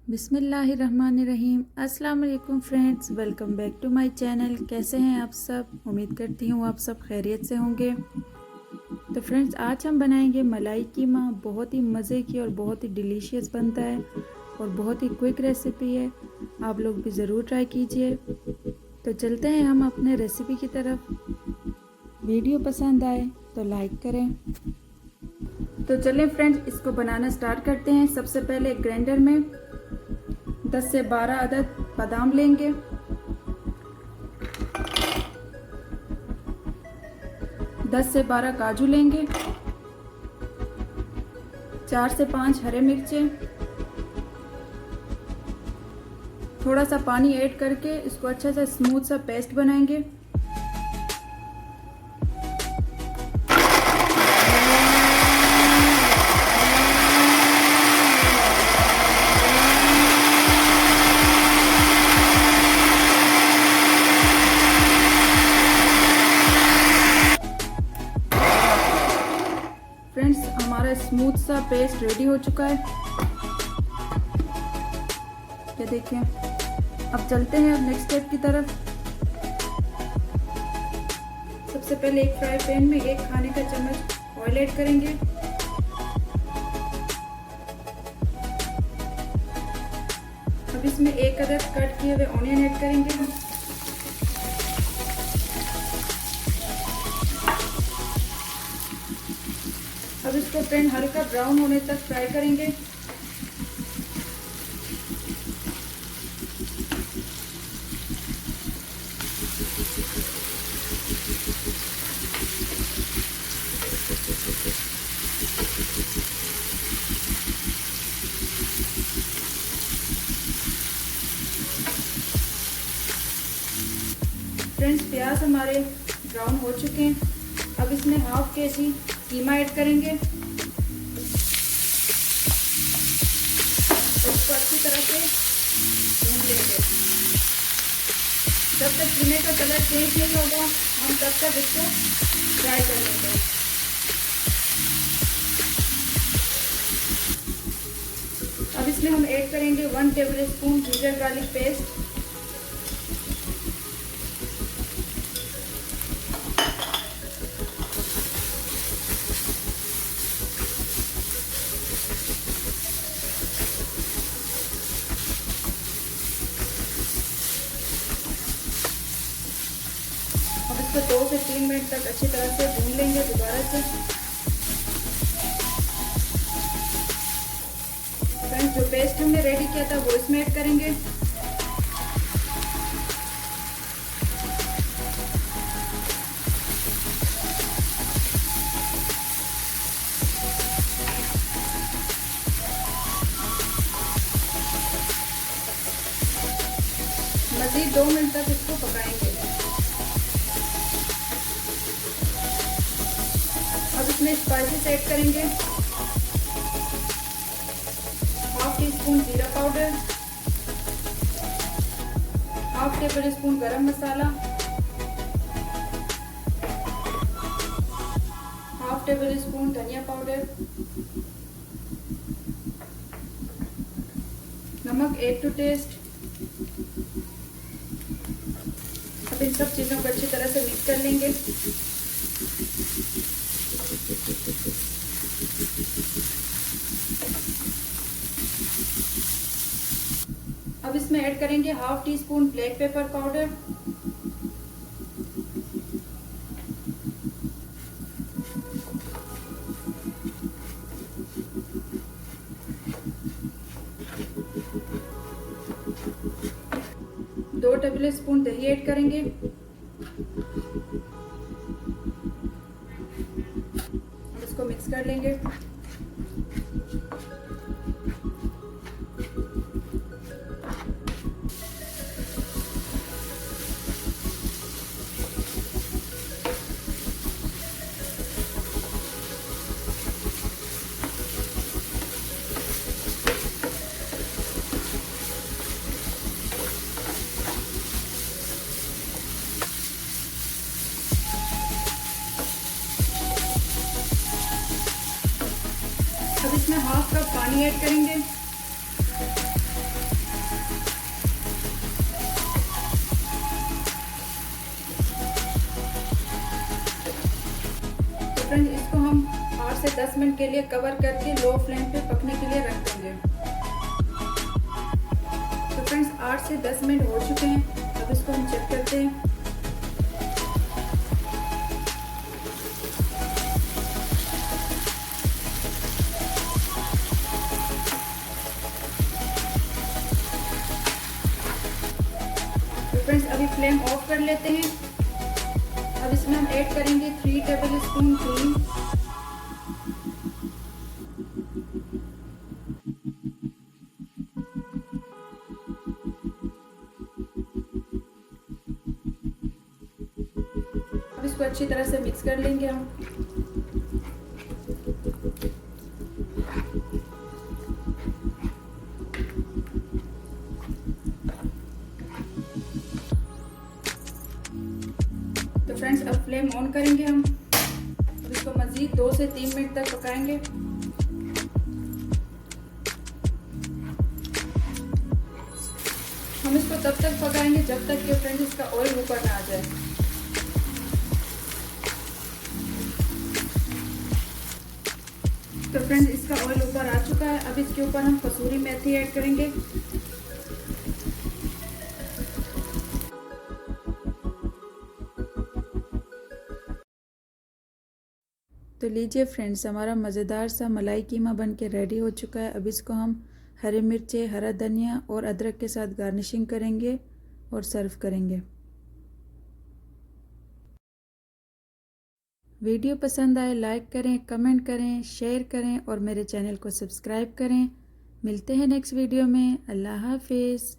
बिस्मिल्लाहिर्रहमानिर्रहीम। अस्सलाम वालेकुम friends, welcome back to my channel. कैसे हैं आप सब? उम्मीद करती हूँ आप सब खैरियत से होंगे। तो फ्रेंड्स, आज हम बनाएंगे मलाई कीमा। बहुत ही मज़े की और बहुत ही डिलीशियस बनता है और बहुत ही क्विक रेसिपी है। आप लोग भी ज़रूर ट्राई कीजिए। तो चलते हैं हम अपने रेसिपी की तरफ। वीडियो पसंद आए तो लाइक करें। तो चलें फ्रेंड्स, इसको बनाना स्टार्ट करते हैं। सबसे पहले ग्राइंडर में 10 से 12 अदद बादाम लेंगे, 10 से 12 काजू लेंगे, 4 से 5 हरे मिर्चें, थोड़ा सा पानी ऐड करके इसको अच्छा सा स्मूथ सा पेस्ट बनाएंगे। फ्रेंड्स, हमारा स्मूथ सा पेस्ट रेडी हो चुका है। ये देखें। अब चलते हैं अब नेक्स्ट स्टेप की तरफ। सबसे पहले एक फ्राई पैन में 1 खाने का चम्मच ऑयल ऐड करेंगे। अब इसमें 1 अदद कट किए हुए ऑनियन ऐड करेंगे। अब इसको फ्रेंड हल्का ब्राउन होने तक फ्राई करेंगे। फ्रेंड्स, प्याज हमारे ब्राउन हो चुके हैं। अब इसमें हाफ केजी कीमा ऐड करेंगे। इसको अच्छी तरह से भून लेंगे। जब तक कीमे का कलर चेंज नहीं होगा हम तब तक इसको फ्राई कर लेंगे। अब इसमें हम ऐड करेंगे 1 टेबलस्पून जिंजर गार्लिक पेस्ट, इसको 2 से 3 मिनट तक अच्छी तरह से भून लेंगे दोबारा से। फ्रेंड्स, जो पेस्ट हमने रेडी किया था वो इसमें ऐड करेंगे। मज़ीद 2 मिनट तक इसको पकाएंगे। अब इसमें स्पाइसेस ऐड करेंगे। हाफ टी स्पून जीरा पाउडर, हाफ टेबल स्पून गरम मसाला, हाफ टेबल स्पून धनिया पाउडर, नमक ऐड टू टेस्ट। अब इन सब चीज़ों को अच्छी तरह से मिक्स कर लेंगे। अब इसमें ऐड करेंगे half tea spoon black pepper powder, दो टेबल स्पून दही ऐड करेंगे। अब इसको मिक्स कर लेंगे। अब इसमें हाफ कप पानी ऐड करेंगे। से 10 मिनट के लिए कवर करके लो फ्लेम पे पकने के लिए रख देंगे। तो फ्रेंड्स 8 से 10 मिनट हो चुके हैं। अब इसको हम चेक करते हैं। तो फ्रेंड्स अभी फ्लेम ऑफ कर लेते हैं। अब इसमें हम ऐड करेंगे 3 टेबल स्पून क्रीम। अब इसको अच्छी तरह से मिक्स कर लेंगे हम। तो फ्रेंड्स अब फ्लेम ऑन करेंगे हम। अब इसको मज़ीद 2 से 3 मिनट तक पकाएंगे। हम इसको तब तक पकाएंगे जब तक कि फ्रेंड्स इसका ऑयल ऊपर ना आ जाए। तो फ्रेंड्स इसका ऑयल ऊपर आ चुका है। अब इसके ऊपर हम कसूरी मेथी ऐड करेंगे। तो लीजिए फ्रेंड्स, हमारा मज़ेदार सा मलाई कीमा बन के रेडी हो चुका है। अब इसको हम हरी मिर्चें, हरा धनिया और अदरक के साथ गार्निशिंग करेंगे और सर्व करेंगे। वीडियो पसंद आए लाइक करें, कमेंट करें, शेयर करें और मेरे चैनल को सब्सक्राइब करें। मिलते हैं नेक्स्ट वीडियो में। अल्लाह हाफिज़।